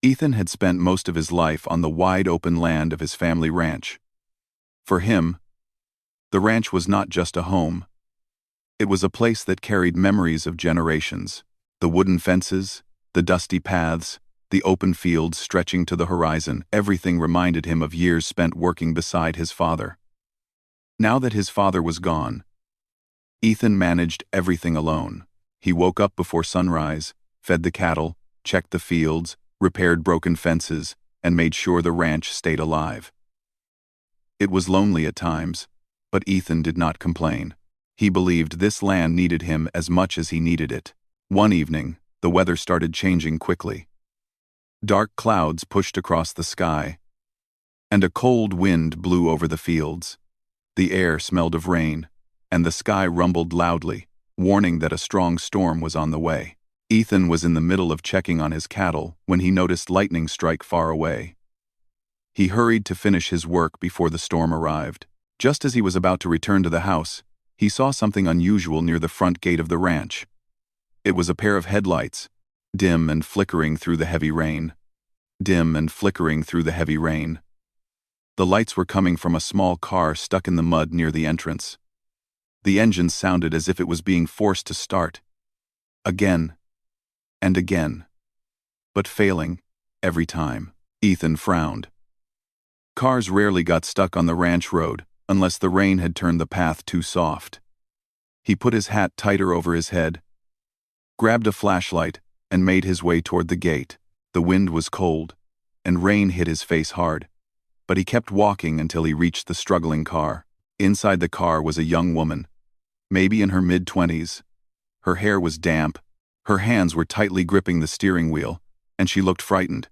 Ethan had spent most of his life on the wide-open land of his family ranch. For him, the ranch was not just a home. It was a place that carried memories of generations. The wooden fences, the dusty paths, the open fields stretching to the horizon, everything reminded him of years spent working beside his father. Now that his father was gone, Ethan managed everything alone. He woke up before sunrise, fed the cattle, checked the fields, repaired broken fences, and made sure the ranch stayed alive. It was lonely at times, but Ethan did not complain. He believed this land needed him as much as he needed it. One evening, the weather started changing quickly. Dark clouds pushed across the sky, and a cold wind blew over the fields. The air smelled of rain, and the sky rumbled loudly, warning that a strong storm was on the way. Ethan was in the middle of checking on his cattle when he noticed lightning strike far away. He hurried to finish his work before the storm arrived. Just as he was about to return to the house, he saw something unusual near the front gate of the ranch. It was a pair of headlights, dim and flickering through the heavy rain. Dim and flickering through the heavy rain. The lights were coming from a small car stuck in the mud near the entrance. The engine sounded as if it was being forced to start. Again and again. But failing every time. Ethan frowned. Cars rarely got stuck on the ranch road unless the rain had turned the path too soft. He put his hat tighter over his head, grabbed a flashlight, and made his way toward the gate. The wind was cold, and rain hit his face hard, but he kept walking until he reached the struggling car. Inside the car was a young woman, maybe in her mid-20s. Her hair was damp, her hands were tightly gripping the steering wheel, and she looked frightened.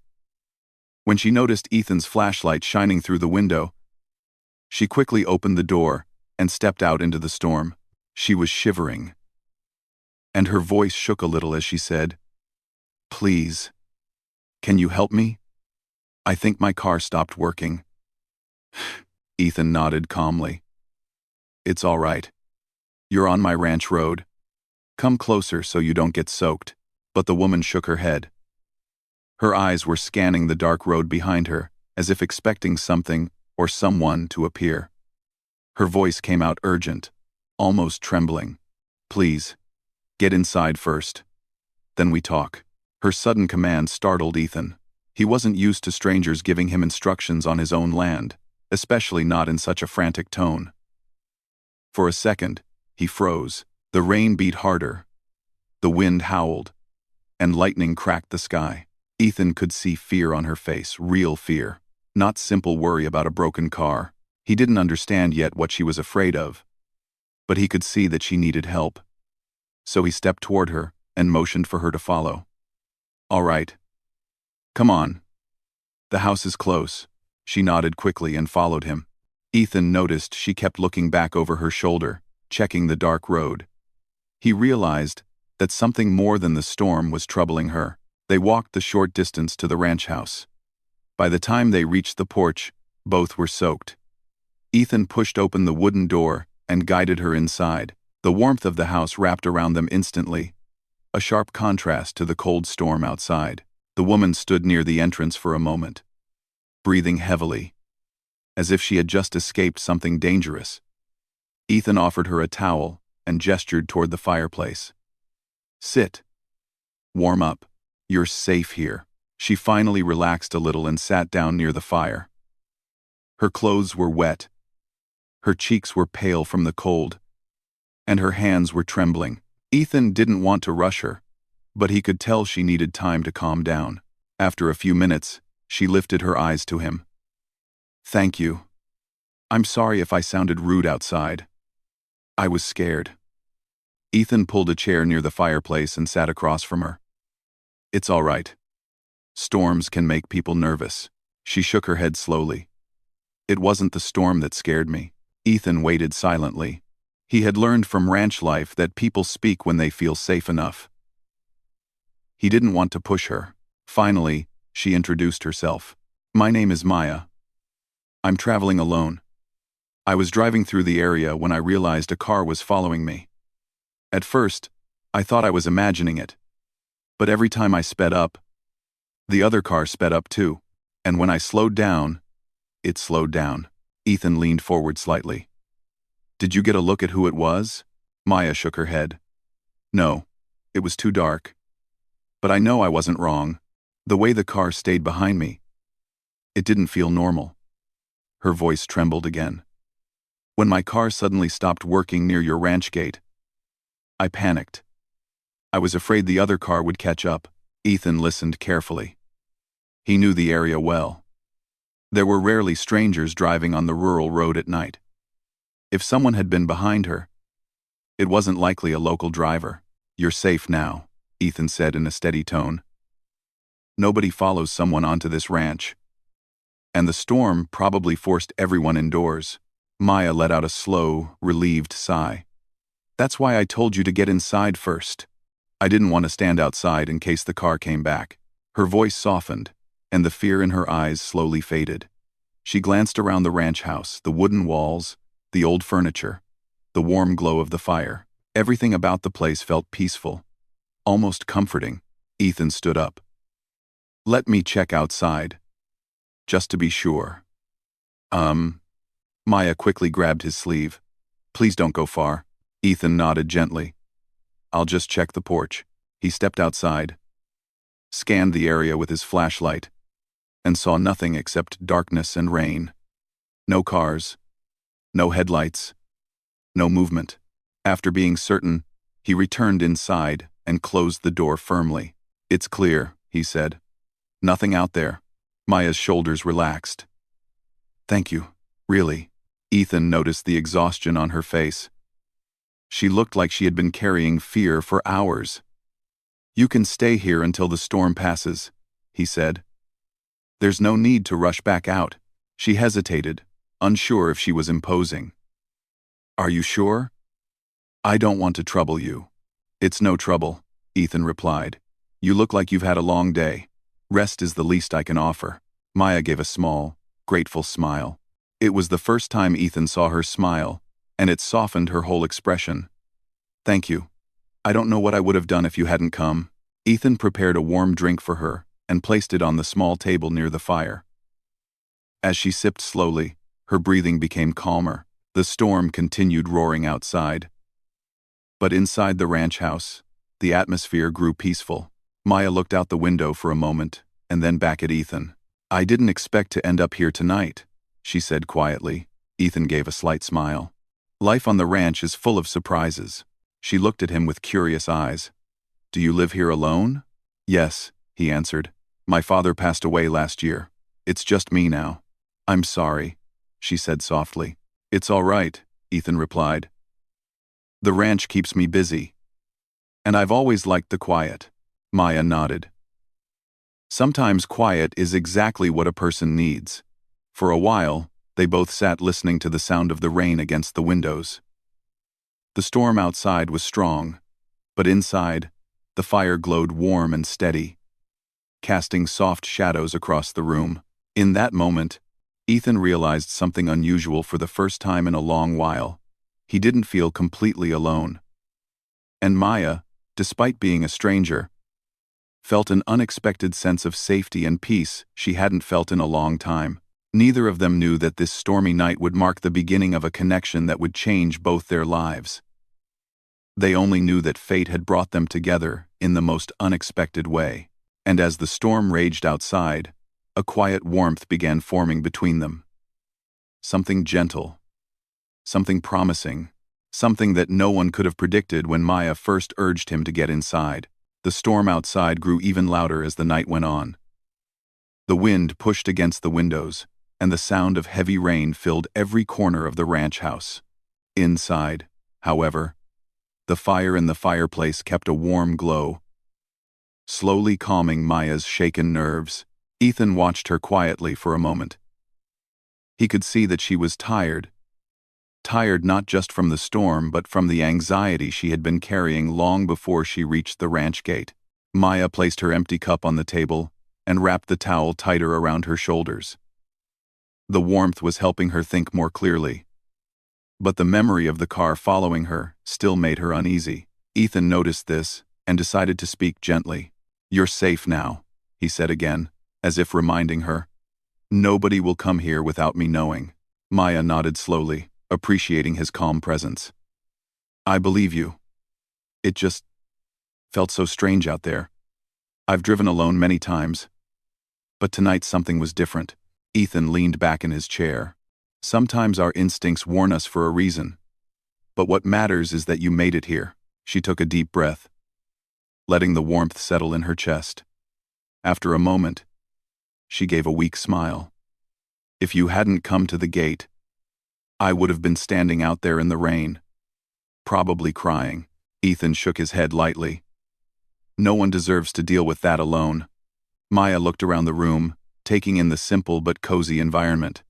When she noticed Ethan's flashlight shining through the window, she quickly opened the door and stepped out into the storm. She was shivering, and her voice shook a little as she said, "Please, can you help me? I think my car stopped working." Ethan nodded calmly. "It's all right. You're on my ranch road. Come closer so you don't get soaked." But the woman shook her head. Her eyes were scanning the dark road behind her, as if expecting something or someone to appear. Her voice came out urgent, almost trembling. "Please, get inside first. Then we talk." Her sudden command startled Ethan. He wasn't used to strangers giving him instructions on his own land, especially not in such a frantic tone. For a second, he froze. The rain beat harder. The wind howled, and lightning cracked the sky. Ethan could see fear on her face, real fear, not simple worry about a broken car. He didn't understand yet what she was afraid of, but he could see that she needed help. So he stepped toward her and motioned for her to follow. "All right. Come on. The house is close." She nodded quickly and followed him. Ethan noticed she kept looking back over her shoulder, checking the dark road. He realized that something more than the storm was troubling her. They walked the short distance to the ranch house. By the time they reached the porch, both were soaked. Ethan pushed open the wooden door and guided her inside. The warmth of the house wrapped around them instantly, a sharp contrast to the cold storm outside. The woman stood near the entrance for a moment, breathing heavily, as if she had just escaped something dangerous. Ethan offered her a towel and gestured toward the fireplace. "Sit. Warm up. You're safe here." She finally relaxed a little and sat down near the fire. Her clothes were wet. Her cheeks were pale from the cold, and her hands were trembling. Ethan didn't want to rush her, but he could tell she needed time to calm down. After a few minutes, she lifted her eyes to him. "Thank you. I'm sorry if I sounded rude outside. I was scared." Ethan pulled a chair near the fireplace and sat across from her. "It's all right. Storms can make people nervous." She shook her head slowly. "It wasn't the storm that scared me." Ethan waited silently. He had learned from ranch life that people speak when they feel safe enough. He didn't want to push her. Finally, she introduced herself. "My name is Maya. I'm traveling alone. I was driving through the area when I realized a car was following me. At first, I thought I was imagining it. But every time I sped up, The other car sped up too, and when I slowed down, it slowed down. Ethan leaned forward slightly. Did you get a look at who it was? Maya shook her head. No, it was too dark. But I know I wasn't wrong. The way the car stayed behind me, it didn't feel normal. Her voice trembled again. When my car suddenly stopped working near your ranch gate, I panicked. I was afraid the other car would catch up. Ethan listened carefully. He knew the area well. There were rarely strangers driving on the rural road at night. If someone had been behind her, it wasn't likely a local driver. You're safe now, Ethan said in a steady tone. Nobody follows someone onto this ranch. And the storm probably forced everyone indoors. Maya let out a slow, relieved sigh. That's why I told you to get inside first. I didn't want to stand outside in case the car came back. Her voice softened, and the fear in her eyes slowly faded. She glanced around the ranch house, the wooden walls, the old furniture, the warm glow of the fire. Everything about the place felt peaceful, almost comforting. Ethan stood up. Let me check outside. Just to be sure. Maya quickly grabbed his sleeve. Please don't go far. Ethan nodded gently. I'll just check the porch. He stepped outside, scanned the area with his flashlight, and saw nothing except darkness and rain. No cars, no headlights, no movement. After being certain, he returned inside and closed the door firmly. It's clear, he said. Nothing out there. Maya's shoulders relaxed. Thank you, really. Ethan noticed the exhaustion on her face. She looked like she had been carrying fear for hours. You can stay here until the storm passes, he said. There's no need to rush back out. She hesitated, unsure if she was imposing. Are you sure? I don't want to trouble you. It's no trouble, Ethan replied. You look like you've had a long day. Rest is the least I can offer. Maya gave a small, grateful smile. It was the first time Ethan saw her smile, and it softened her whole expression. Thank you. I don't know what I would have done if you hadn't come. Ethan prepared a warm drink for her and placed it on the small table near the fire. As she sipped slowly, her breathing became calmer. The storm continued roaring outside. But inside the ranch house, the atmosphere grew peaceful. Maya looked out the window for a moment, and then back at Ethan. I didn't expect to end up here tonight, she said quietly. Ethan gave a slight smile. Life on the ranch is full of surprises. She looked at him with curious eyes. Do you live here alone? Yes, he answered. My father passed away last year. It's just me now. I'm sorry, she said softly. It's all right, Ethan replied. The ranch keeps me busy. And I've always liked the quiet. Maya nodded. Sometimes quiet is exactly what a person needs. For a while, they both sat listening to the sound of the rain against the windows. The storm outside was strong, but inside, the fire glowed warm and steady, casting soft shadows across the room. In that moment, Ethan realized something unusual for the first time in a long while. He didn't feel completely alone. And Maya, despite being a stranger, felt an unexpected sense of safety and peace she hadn't felt in a long time. Neither of them knew that this stormy night would mark the beginning of a connection that would change both their lives. They only knew that fate had brought them together in the most unexpected way. And as the storm raged outside, a quiet warmth began forming between them. Something gentle, something promising, something that no one could have predicted when Maya first urged him to get inside. The storm outside grew even louder as the night went on. The wind pushed against the windows, and the sound of heavy rain filled every corner of the ranch house. Inside, however, the fire in the fireplace kept a warm glow, slowly calming Maya's shaken nerves. Ethan watched her quietly for a moment. He could see that she was tired not just from the storm but from the anxiety she had been carrying long before she reached the ranch gate. Maya placed her empty cup on the table and wrapped the towel tighter around her shoulders. The warmth was helping her think more clearly, but the memory of the car following her still made her uneasy. Ethan noticed this and decided to speak gently. You're safe now, he said again, as if reminding her. Nobody will come here without me knowing. Maya nodded slowly, appreciating his calm presence. I believe you. It just felt so strange out there. I've driven alone many times. But tonight something was different. Ethan leaned back in his chair. Sometimes our instincts warn us for a reason. But what matters is that you made it here. She took a deep breath, letting the warmth settle in her chest. After a moment, she gave a weak smile. If you hadn't come to the gate, I would have been standing out there in the rain, probably crying. Ethan shook his head lightly. No one deserves to deal with that alone. Maya looked around the room, taking in the simple but cozy environment.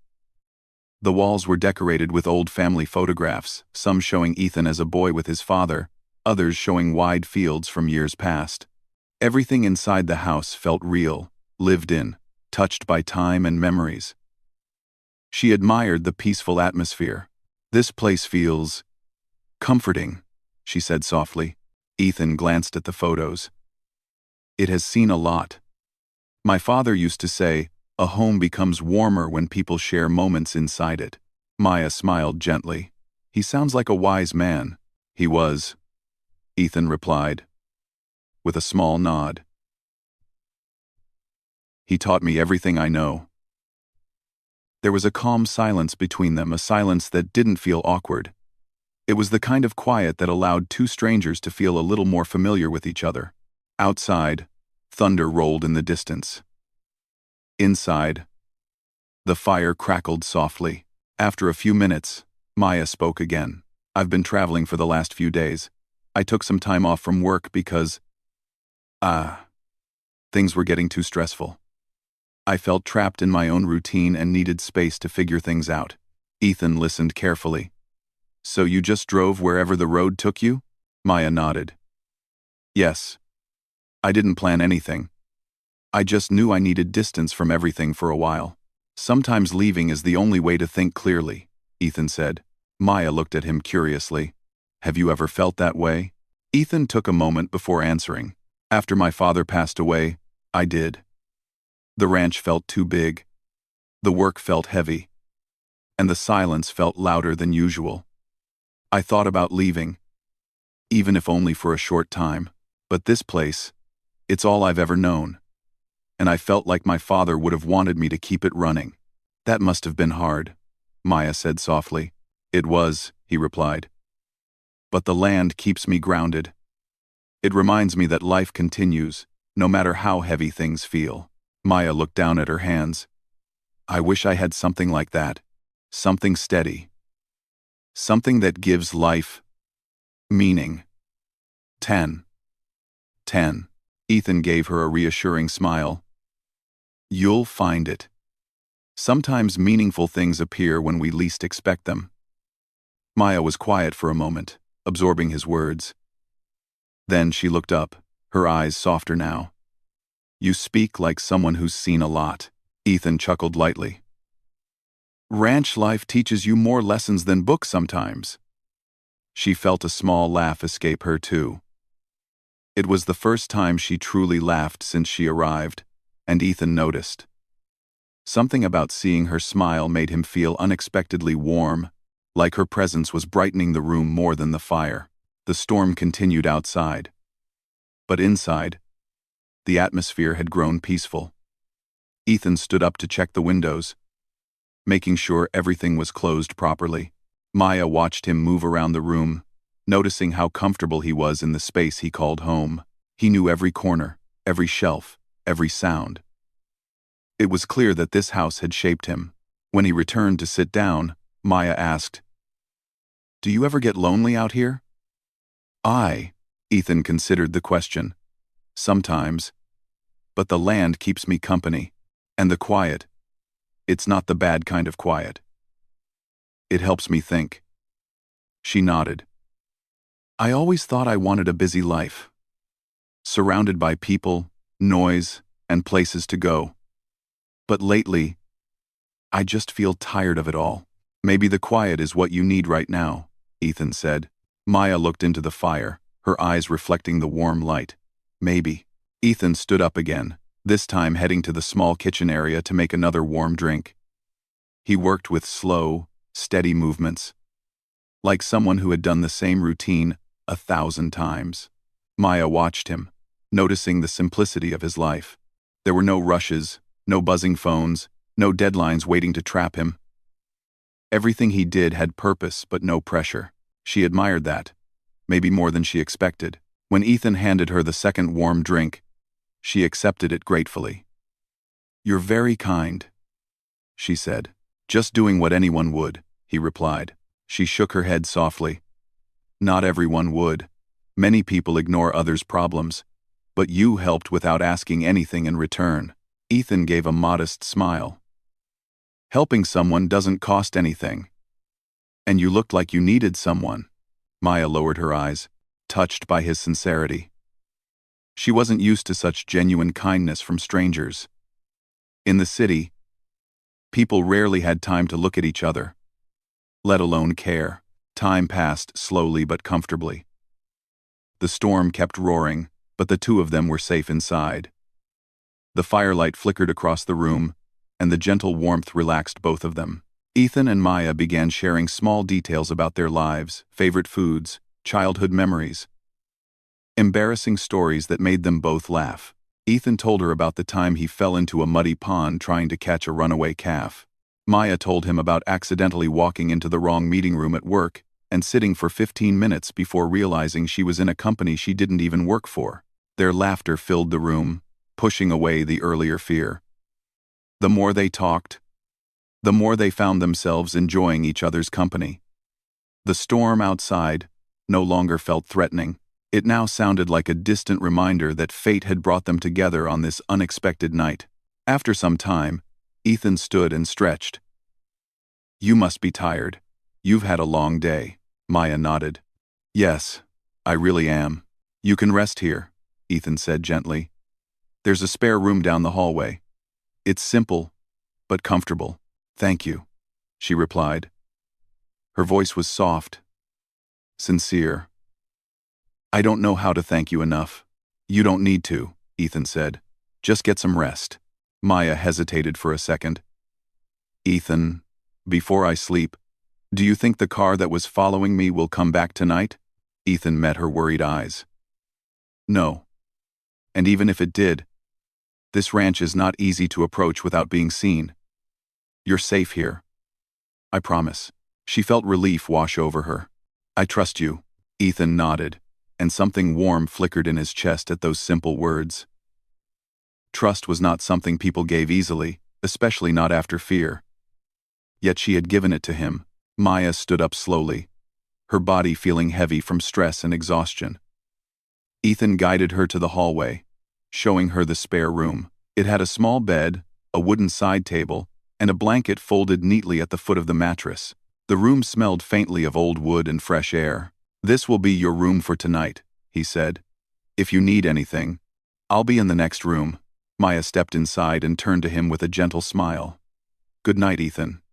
The walls were decorated with old family photographs, some showing Ethan as a boy with his father, others showing wide fields from years past. Everything inside the house felt real, lived in, touched by time and memories. She admired the peaceful atmosphere. This place feels comforting, she said softly. Ethan glanced at the photos. It has seen a lot. My father used to say, a home becomes warmer when people share moments inside it. Maya smiled gently. He sounds like a wise man. He was, Ethan replied, with a small nod. He taught me everything I know. There was a calm silence between them, a silence that didn't feel awkward. It was the kind of quiet that allowed two strangers to feel a little more familiar with each other. Outside, thunder rolled in the distance. Inside, the fire crackled softly. After a few minutes, Maya spoke again. I've been traveling for the last few days. I took some time off from work because, things were getting too stressful. I felt trapped in my own routine and needed space to figure things out. Ethan listened carefully. So you just drove wherever the road took you? Maya nodded. Yes. I didn't plan anything. I just knew I needed distance from everything for a while. Sometimes leaving is the only way to think clearly, Ethan said. Maya looked at him curiously. Have you ever felt that way? Ethan took a moment before answering. After my father passed away, I did. The ranch felt too big. The work felt heavy. And the silence felt louder than usual. I thought about leaving, even if only for a short time. But this place, it's all I've ever known. And I felt like my father would have wanted me to keep it running. That must have been hard, Maya said softly. It was, he replied. But the land keeps me grounded. It reminds me that life continues, no matter how heavy things feel. Maya looked down at her hands. I wish I had something like that. Something steady. Something that gives life meaning. 10. Ethan gave her a reassuring smile. You'll find it. Sometimes meaningful things appear when we least expect them. Maya was quiet for a moment, absorbing his words. Then she looked up, her eyes softer now. You speak like someone who's seen a lot. Ethan chuckled lightly. Ranch life teaches you more lessons than books sometimes. She felt a small laugh escape her too. It was the first time she truly laughed since she arrived, and Ethan noticed. Something about seeing her smile made him feel unexpectedly warm, like her presence was brightening the room more than the fire. The storm continued outside. But inside, the atmosphere had grown peaceful. Ethan stood up to check the windows, making sure everything was closed properly. Maya watched him move around the room, noticing how comfortable he was in the space he called home. He knew every corner, every shelf, every sound. It was clear that this house had shaped him. When he returned to sit down, Maya asked, Do you ever get lonely out here? Ethan considered the question. Sometimes. But the land keeps me company. And the quiet. It's not the bad kind of quiet. It helps me think. She nodded. I always thought I wanted a busy life. Surrounded by people, noise, and places to go. But lately, I just feel tired of it all. Maybe the quiet is what you need right now, Ethan said. Maya looked into the fire, her eyes reflecting the warm light. Maybe. Ethan stood up again, this time heading to the small kitchen area to make another warm drink. He worked with slow, steady movements, like someone who had done the same routine 1,000 times. Maya watched him, noticing the simplicity of his life. There were no rushes, no buzzing phones, no deadlines waiting to trap him. Everything he did had purpose but no pressure. She admired that, maybe more than she expected. When Ethan handed her the second warm drink, she accepted it gratefully. "You're very kind," she said. "Just doing what anyone would," he replied. She shook her head softly. "Not everyone would. Many people ignore others' problems. But you helped without asking anything in return." Ethan gave a modest smile. "Helping someone doesn't cost anything. And you looked like you needed someone." Maya lowered her eyes, touched by his sincerity. She wasn't used to such genuine kindness from strangers. In the city, people rarely had time to look at each other, let alone care. Time passed slowly but comfortably. The storm kept roaring, but the two of them were safe inside. The firelight flickered across the room, and the gentle warmth relaxed both of them. Ethan and Maya began sharing small details about their lives, favorite foods, childhood memories. Embarrassing stories that made them both laugh. Ethan told her about the time he fell into a muddy pond trying to catch a runaway calf. Maya told him about accidentally walking into the wrong meeting room at work and sitting for 15 minutes before realizing she was in a company she didn't even work for. Their laughter filled the room, pushing away the earlier fear. The more they talked, the more they found themselves enjoying each other's company. The storm outside no longer felt threatening. It now sounded like a distant reminder that fate had brought them together on this unexpected night. After some time, Ethan stood and stretched. "You must be tired. You've had a long day." Maya nodded. "Yes, I really am. You can rest here," Ethan said gently. "There's a spare room down the hallway. It's simple, but comfortable." "Thank you," she replied. Her voice was soft, sincere. "I don't know how to thank you enough." "You don't need to," Ethan said. "Just get some rest." Maya hesitated for a second. "Ethan, before I sleep, do you think the car that was following me will come back tonight?" Ethan met her worried eyes. "No. And even if it did, this ranch is not easy to approach without being seen. You're safe here. I promise." She felt relief wash over her. "I trust you." Ethan nodded, and something warm flickered in his chest at those simple words. Trust was not something people gave easily, especially not after fear. Yet she had given it to him. Maya stood up slowly, her body feeling heavy from stress and exhaustion. Ethan guided her to the hallway, showing her the spare room. It had a small bed, a wooden side table, and a blanket folded neatly at the foot of the mattress. The room smelled faintly of old wood and fresh air. "This will be your room for tonight," he said. "If you need anything, I'll be in the next room." Maya stepped inside and turned to him with a gentle smile. "Good night, Ethan.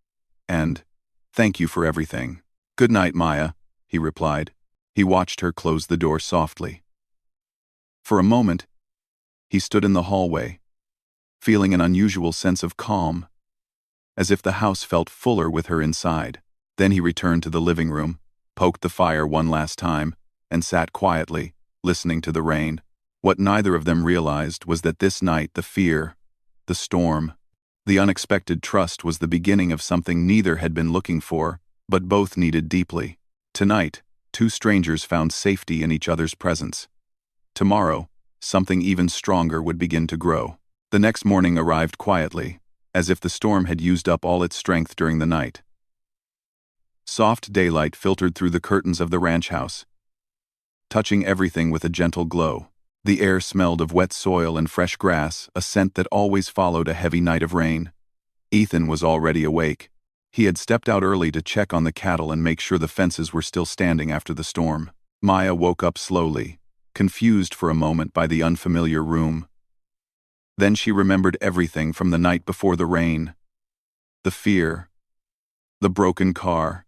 And thank you for everything." "Good night, Maya," he replied. He watched her close the door softly. For a moment, he stood in the hallway, feeling an unusual sense of calm, as if the house felt fuller with her inside. Then he returned to the living room, poked the fire one last time, and sat quietly, listening to the rain. What neither of them realized was that this night the fear, the storm, the unexpected trust was the beginning of something neither had been looking for, but both needed deeply. Tonight, two strangers found safety in each other's presence. Tomorrow, something even stronger would begin to grow. The next morning arrived quietly, as if the storm had used up all its strength during the night. Soft daylight filtered through the curtains of the ranch house, touching everything with a gentle glow. The air smelled of wet soil and fresh grass, a scent that always followed a heavy night of rain. Ethan was already awake. He had stepped out early to check on the cattle and make sure the fences were still standing after the storm. Maya woke up slowly, confused for a moment by the unfamiliar room. Then she remembered everything from the night before the rain. The fear, the broken car,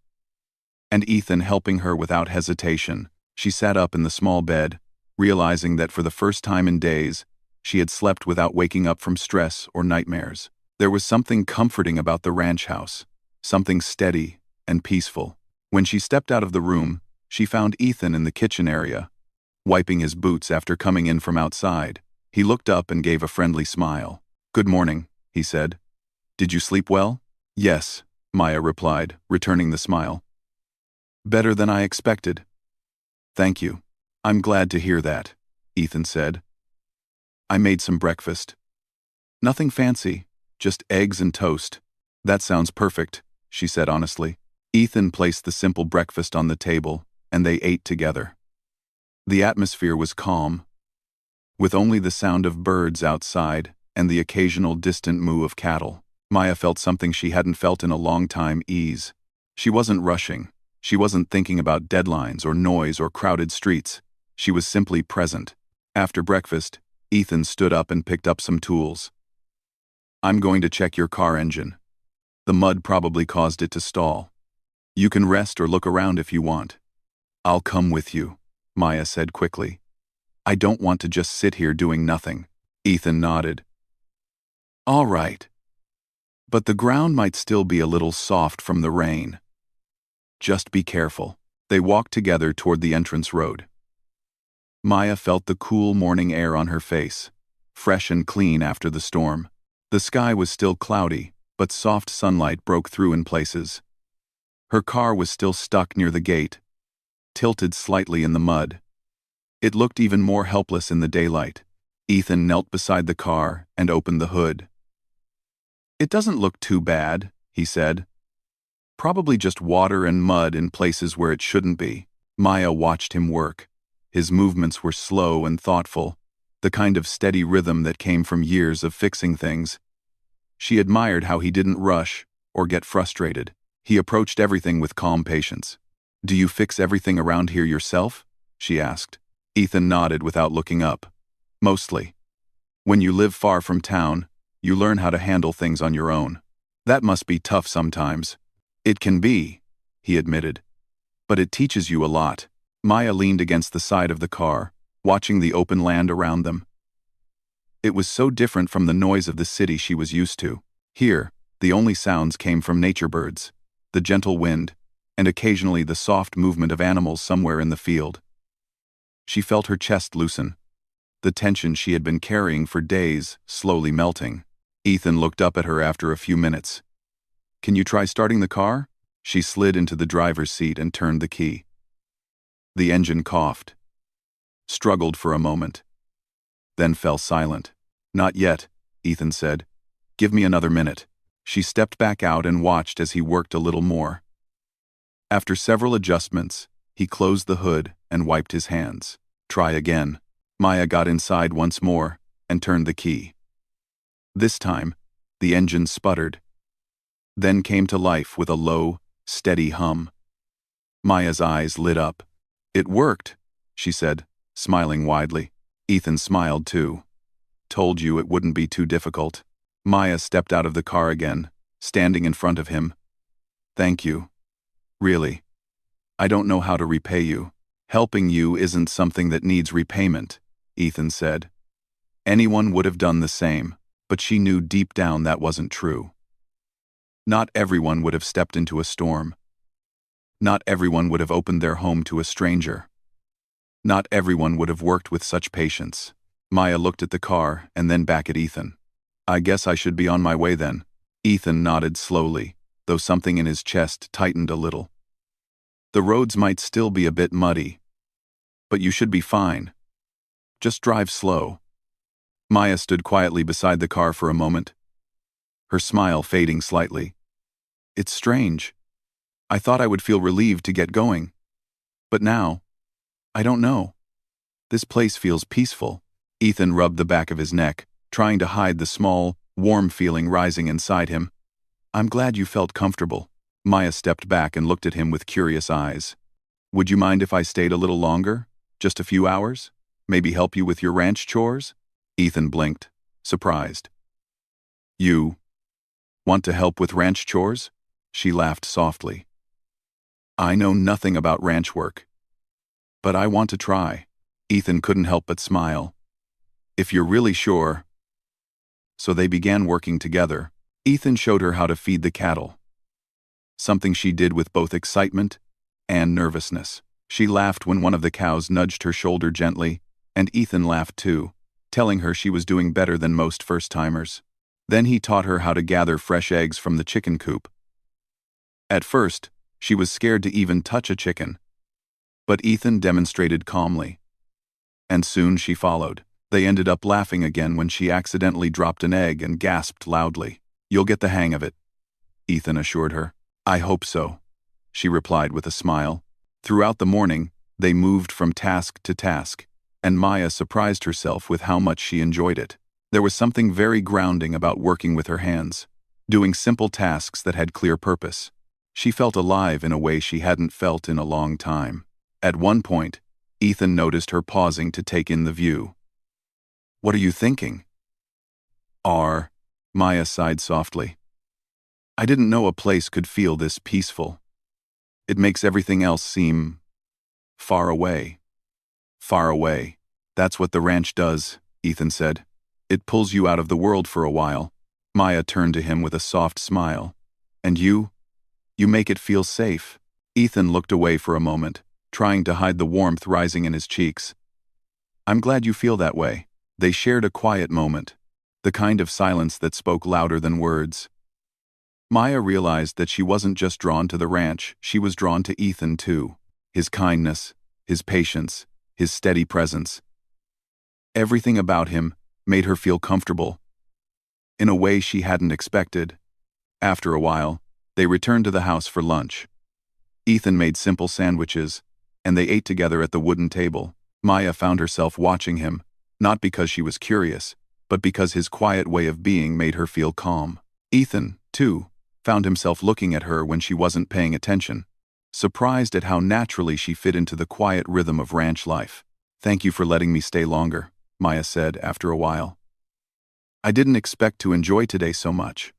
and Ethan helping her without hesitation. She sat up in the small bed, realizing that for the first time in days, She had slept without waking up from stress or nightmares. There was something comforting about the ranch house, something steady and peaceful. When she stepped out of the room, she found Ethan in the kitchen area, wiping his boots after coming in from outside. He looked up and gave a friendly smile. "Good morning," he said. "Did you sleep well?" "Yes," Maya replied, returning the smile. "Better than I expected." "Thank you. I'm glad to hear that," Ethan said. "I made some breakfast. Nothing fancy, just eggs and toast." "That sounds perfect," she said honestly. Ethan placed the simple breakfast on the table, and they ate together. The atmosphere was calm, with only the sound of birds outside and the occasional distant moo of cattle. Maya felt something she hadn't felt in a long time: ease. She wasn't rushing. She wasn't thinking about deadlines or noise or crowded streets. She was simply present. After breakfast, Ethan stood up and picked up some tools. "I'm going to check your car engine. The mud probably caused it to stall. You can rest or look around if you want." "I'll come with you," Maya said quickly. "I don't want to just sit here doing nothing." Ethan nodded. "All right. But the ground might still be a little soft from the rain. Just be careful." They walked together toward the entrance road. Maya felt the cool morning air on her face, fresh and clean after the storm. The sky was still cloudy, but soft sunlight broke through in places. Her car was still stuck near the gate, tilted slightly in the mud. It looked even more helpless in the daylight. Ethan knelt beside the car and opened the hood. "It doesn't look too bad," he said. "Probably just water and mud in places where it shouldn't be." Maya watched him work. His movements were slow and thoughtful, the kind of steady rhythm that came from years of fixing things. She admired how he didn't rush or get frustrated. He approached everything with calm patience. "Do you fix everything around here yourself?" she asked. Ethan nodded without looking up. "Mostly. When you live far from town, you learn how to handle things on your own. That must be tough sometimes." "It can be," he admitted. "But it teaches you a lot." Maya leaned against the side of the car, watching the open land around them. It was so different from the noise of the city she was used to. Here, the only sounds came from nature birds, the gentle wind, and occasionally the soft movement of animals somewhere in the field. She felt her chest loosen, the tension she had been carrying for days slowly melting. Ethan looked up at her after a few minutes. "Can you try starting the car?" She slid into the driver's seat and turned the key. The engine coughed, struggled for a moment, then fell silent. "Not yet," Ethan said. "Give me another minute." She stepped back out and watched as he worked a little more. After several adjustments, he closed the hood and wiped his hands. "Try again." Maya got inside once more and turned the key. This time, the engine sputtered, then came to life with a low, steady hum. Maya's eyes lit up. "It worked," she said, smiling widely. Ethan smiled too. "Told you it wouldn't be too difficult." Maya stepped out of the car again, standing in front of him. "Thank you. Really. I don't know how to repay you." "Helping you isn't something that needs repayment," Ethan said. Anyone would have done the same, but she knew deep down that wasn't true. Not everyone would have stepped into a storm. Not everyone would have opened their home to a stranger. Not everyone would have worked with such patience. Maya looked at the car and then back at Ethan. "I guess I should be on my way then." Ethan nodded slowly, though something in his chest tightened a little. "The roads might still be a bit muddy, but you should be fine. Just drive slow." Maya stood quietly beside the car for a moment, her smile fading slightly. "It's strange. I thought I would feel relieved to get going. But now, I don't know. This place feels peaceful." Ethan rubbed the back of his neck, trying to hide the small, warm feeling rising inside him. "I'm glad you felt comfortable." Maya stepped back and looked at him with curious eyes. "Would you mind if I stayed a little longer? Just a few hours? Maybe help you with your ranch chores?" Ethan blinked, surprised. "You want to help with ranch chores?" She laughed softly. "I know nothing about ranch work, but I want to try." Ethan couldn't help but smile. If you're really sure. So they began working together. Ethan showed her how to feed the cattle, something she did with both excitement and nervousness. She laughed when one of the cows nudged her shoulder gently, and Ethan laughed too, telling her she was doing better than most first-timers. Then he taught her how to gather fresh eggs from the chicken coop. At first, she was scared to even touch a chicken, but Ethan demonstrated calmly. And soon she followed. They ended up laughing again when she accidentally dropped an egg and gasped loudly. "You'll get the hang of it," Ethan assured her. "I hope so," she replied with a smile. Throughout the morning, they moved from task to task, and Maya surprised herself with how much she enjoyed it. There was something very grounding about working with her hands, doing simple tasks that had clear purpose. She felt alive in a way she hadn't felt in a long time. At one point, Ethan noticed her pausing to take in the view. "What are you thinking?" Maya sighed softly. "I didn't know a place could feel this peaceful. It makes everything else seem far away." "Far away. That's what the ranch does," Ethan said. "It pulls you out of the world for a while." Maya turned to him with a soft smile. "And you make it feel safe." Ethan looked away for a moment, trying to hide the warmth rising in his cheeks. "I'm glad you feel that way." They shared a quiet moment, the kind of silence that spoke louder than words. Maya realized that she wasn't just drawn to the ranch, she was drawn to Ethan too. His kindness, his patience, his steady presence. Everything about him made her feel comfortable, in a way she hadn't expected. After a while, they returned to the house for lunch. Ethan made simple sandwiches, and they ate together at the wooden table. Maya found herself watching him, not because she was curious, but because his quiet way of being made her feel calm. Ethan, too, found himself looking at her when she wasn't paying attention, surprised at how naturally she fit into the quiet rhythm of ranch life. "Thank you for letting me stay longer," Maya said after a while. "I didn't expect to enjoy today so much."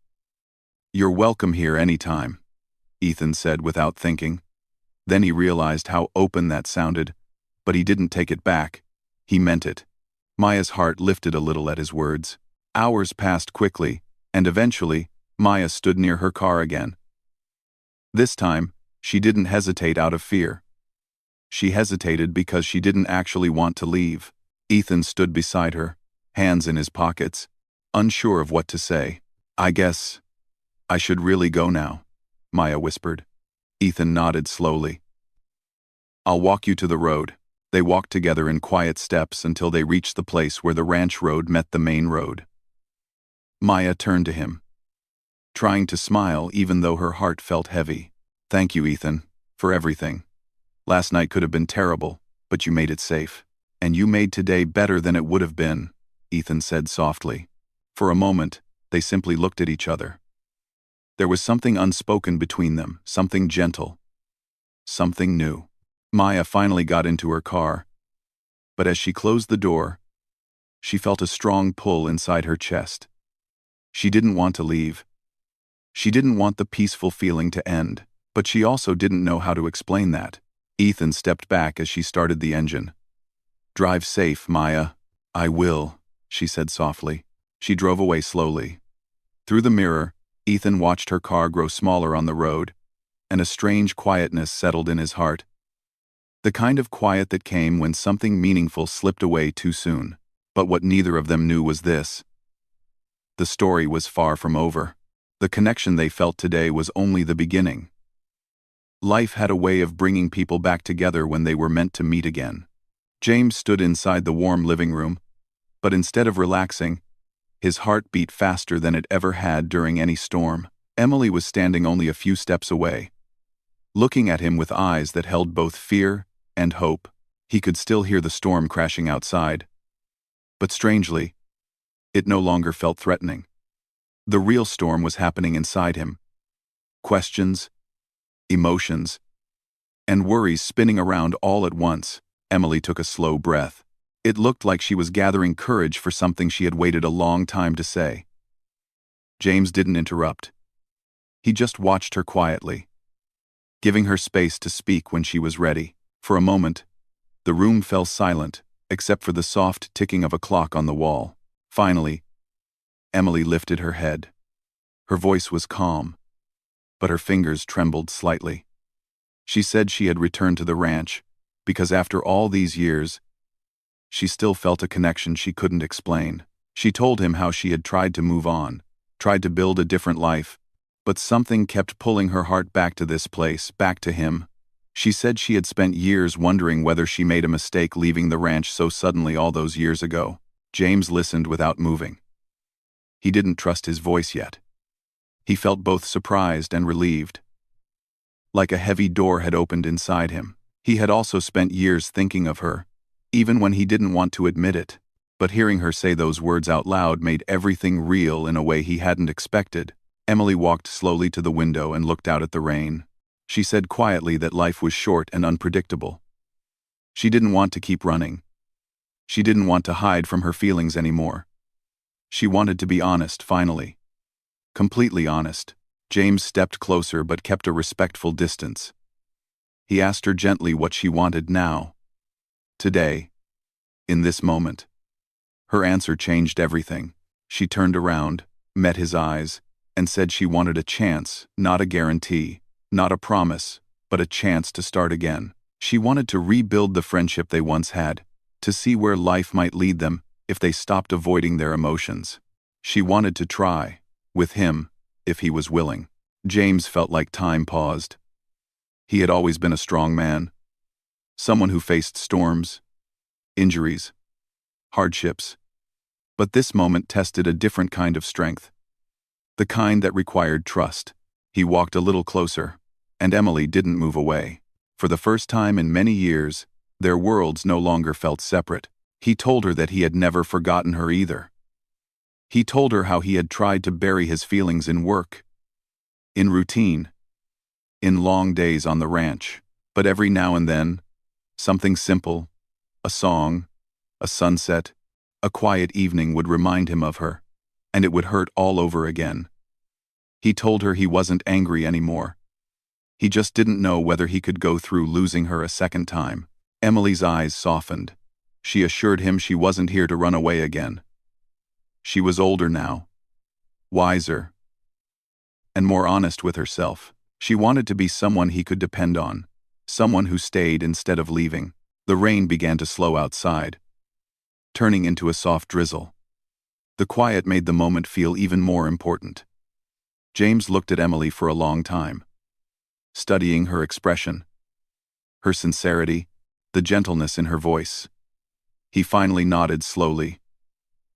"You're welcome here anytime," Ethan said without thinking. Then he realized how open that sounded, but he didn't take it back. He meant it. Maya's heart lifted a little at his words. Hours passed quickly, and eventually, Maya stood near her car again. This time, she didn't hesitate out of fear. She hesitated because she didn't actually want to leave. Ethan stood beside her, hands in his pockets, unsure of what to say. "I guess I should really go now," Maya whispered. Ethan nodded slowly. "I'll walk you to the road." They walked together in quiet steps until they reached the place where the ranch road met the main road. Maya turned to him, trying to smile even though her heart felt heavy. "Thank you, Ethan, for everything. Last night could have been terrible, but you made it safe. And you made today better than it would have been," Ethan said softly. For a moment, they simply looked at each other. There was something unspoken between them, something gentle, something new. Maya finally got into her car, but as she closed the door, she felt a strong pull inside her chest. She didn't want to leave. She didn't want the peaceful feeling to end, but she also didn't know how to explain that. Ethan stepped back as she started the engine. "Drive safe, Maya." "I will," she said softly. She drove away slowly. Through the mirror, Ethan watched her car grow smaller on the road, and a strange quietness settled in his heart. The kind of quiet that came when something meaningful slipped away too soon. But what neither of them knew was this: the story was far from over. The connection they felt today was only the beginning. Life had a way of bringing people back together when they were meant to meet again. James stood inside the warm living room, but instead of relaxing, his heart beat faster than it ever had during any storm. Emily was standing only a few steps away, looking at him with eyes that held both fear and hope. He could still hear the storm crashing outside, but strangely, it no longer felt threatening. The real storm was happening inside him. Questions, emotions, and worries spinning around all at once. Emily took a slow breath. It looked like she was gathering courage for something she had waited a long time to say. James didn't interrupt. He just watched her quietly, giving her space to speak when she was ready. For a moment, the room fell silent, except for the soft ticking of a clock on the wall. Finally, Emily lifted her head. Her voice was calm, but her fingers trembled slightly. She said she had returned to the ranch because after all these years, she still felt a connection she couldn't explain. She told him how she had tried to move on, tried to build a different life, but something kept pulling her heart back to this place, back to him. She said she had spent years wondering whether she made a mistake leaving the ranch so suddenly all those years ago. James listened without moving. He didn't trust his voice yet. He felt both surprised and relieved. Like a heavy door had opened inside him. He had also spent years thinking of her, even when he didn't want to admit it. But hearing her say those words out loud made everything real in a way he hadn't expected. Emily walked slowly to the window and looked out at the rain. She said quietly that life was short and unpredictable. She didn't want to keep running. She didn't want to hide from her feelings anymore. She wanted to be honest, finally. Completely honest. James stepped closer but kept a respectful distance. He asked her gently what she wanted now. Today. In this moment. Her answer changed everything. She turned around, met his eyes, and said she wanted a chance, not a guarantee, not a promise, but a chance to start again. She wanted to rebuild the friendship they once had, to see where life might lead them if they stopped avoiding their emotions. She wanted to try, with him, if he was willing. James felt like time paused. He had always been a strong man, someone who faced storms, injuries, hardships. But this moment tested a different kind of strength, the kind that required trust. He walked a little closer, and Emily didn't move away. For the first time in many years, their worlds no longer felt separate. He told her that he had never forgotten her either. He told her how he had tried to bury his feelings in work, in routine, in long days on the ranch. But every now and then, something simple, a song, a sunset, a quiet evening would remind him of her, and it would hurt all over again. He told her he wasn't angry anymore. He just didn't know whether he could go through losing her a second time. Emily's eyes softened. She assured him she wasn't here to run away again. She was older now, wiser, and more honest with herself. She wanted to be someone he could depend on, someone who stayed instead of leaving. The rain began to slow outside, turning into a soft drizzle. The quiet made the moment feel even more important. James looked at Emily for a long time, studying her expression, her sincerity, the gentleness in her voice. He finally nodded slowly,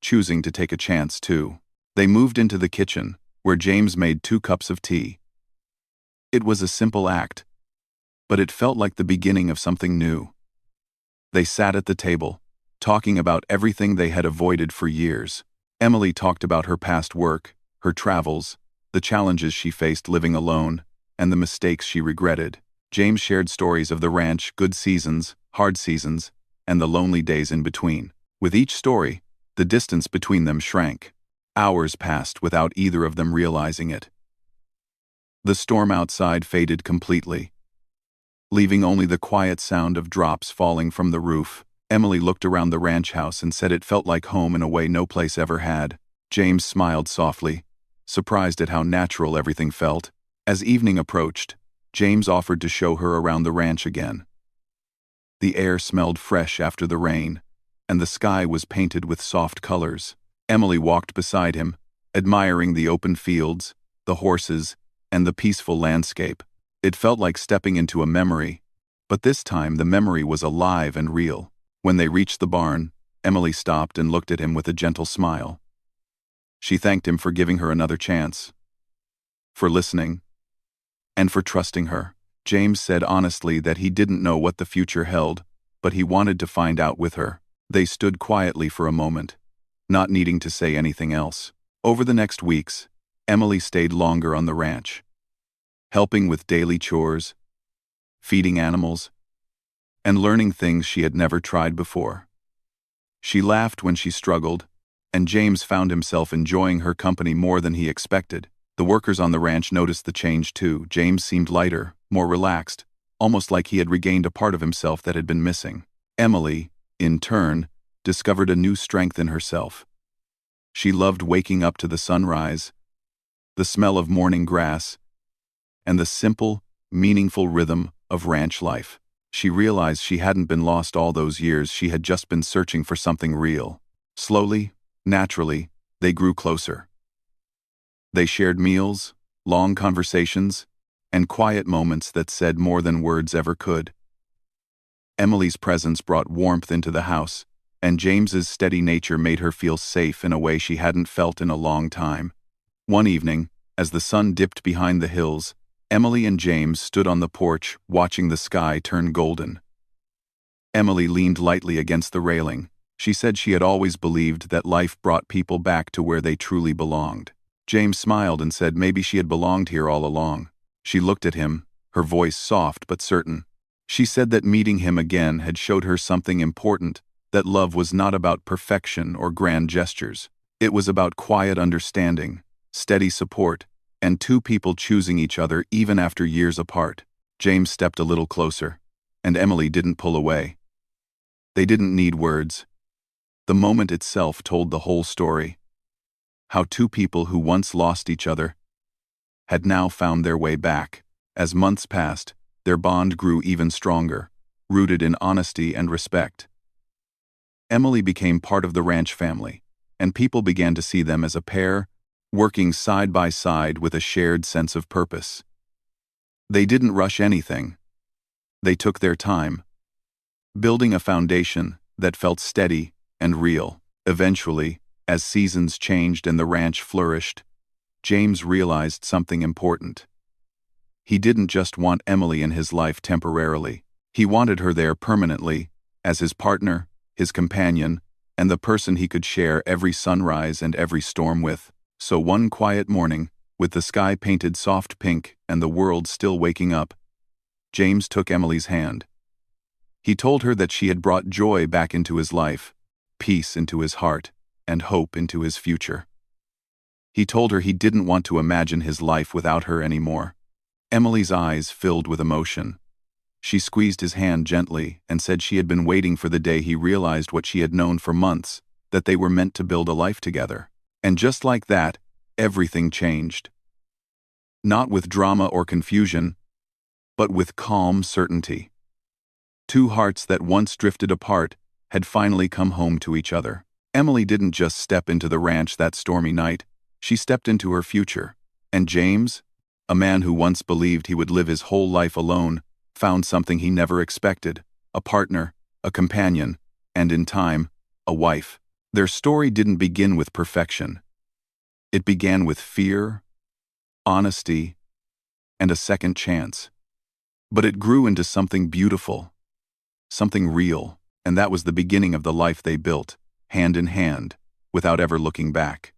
choosing to take a chance too. They moved into the kitchen, where James made 2 cups of tea. It was a simple act, but it felt like the beginning of something new. They sat at the table, talking about everything they had avoided for years. Emily talked about her past work, her travels, the challenges she faced living alone, and the mistakes she regretted. James shared stories of the ranch, good seasons, hard seasons, and the lonely days in between. With each story, the distance between them shrank. Hours passed without either of them realizing it. The storm outside faded completely, leaving only the quiet sound of drops falling from the roof. Emily looked around the ranch house and said it felt like home in a way no place ever had. James smiled softly, surprised at how natural everything felt. As evening approached, James offered to show her around the ranch again. The air smelled fresh after the rain, and the sky was painted with soft colors. Emily walked beside him, admiring the open fields, the horses, and the peaceful landscape. It felt like stepping into a memory, but this time the memory was alive and real. When they reached the barn, Emily stopped and looked at him with a gentle smile. She thanked him for giving her another chance, for listening, and for trusting her. James said honestly that he didn't know what the future held, but he wanted to find out with her. They stood quietly for a moment, not needing to say anything else. Over the next weeks, Emily stayed longer on the ranch, helping with daily chores, feeding animals, and learning things she had never tried before. She laughed when she struggled, and James found himself enjoying her company more than he expected. The workers on the ranch noticed the change too. James seemed lighter, more relaxed, almost like he had regained a part of himself that had been missing. Emily, in turn, discovered a new strength in herself. She loved waking up to the sunrise, the smell of morning grass, and the simple, meaningful rhythm of ranch life. She realized she hadn't been lost all those years, she had just been searching for something real. Slowly, naturally, they grew closer. They shared meals, long conversations, and quiet moments that said more than words ever could. Emily's presence brought warmth into the house, and James's steady nature made her feel safe in a way she hadn't felt in a long time. One evening, as the sun dipped behind the hills, Emily and James stood on the porch watching the sky turn golden. Emily leaned lightly against the railing. She said she had always believed that life brought people back to where they truly belonged. James smiled and said maybe she had belonged here all along. She looked at him, her voice soft but certain. She said that meeting him again had showed her something important, that love was not about perfection or grand gestures. It was about quiet understanding, steady support, and two people choosing each other even after years apart. James stepped a little closer, and Emily didn't pull away. They didn't need words. The moment itself told the whole story. How two people who once lost each other had now found their way back. As months passed, their bond grew even stronger, rooted in honesty and respect. Emily became part of the ranch family, and people began to see them as a pair, working side by side with a shared sense of purpose. They didn't rush anything. They took their time, building a foundation that felt steady and real. Eventually, as seasons changed and the ranch flourished, James realized something important. He didn't just want Emily in his life temporarily. He wanted her there permanently, as his partner, his companion, and the person he could share every sunrise and every storm with. So one quiet morning, with the sky painted soft pink and the world still waking up, James took Emily's hand. He told her that she had brought joy back into his life, peace into his heart, and hope into his future. He told her he didn't want to imagine his life without her anymore. Emily's eyes filled with emotion. She squeezed his hand gently and said she had been waiting for the day he realized what she had known for months, that they were meant to build a life together. And just like that, everything changed. Not with drama or confusion, but with calm certainty. Two hearts that once drifted apart had finally come home to each other. Emily didn't just step into the ranch that stormy night, she stepped into her future. And James, a man who once believed he would live his whole life alone, found something he never expected: a partner, a companion, and in time, a wife. Their story didn't begin with perfection. It began with fear, honesty, and a second chance. But it grew into something beautiful, something real, and that was the beginning of the life they built, hand in hand, without ever looking back.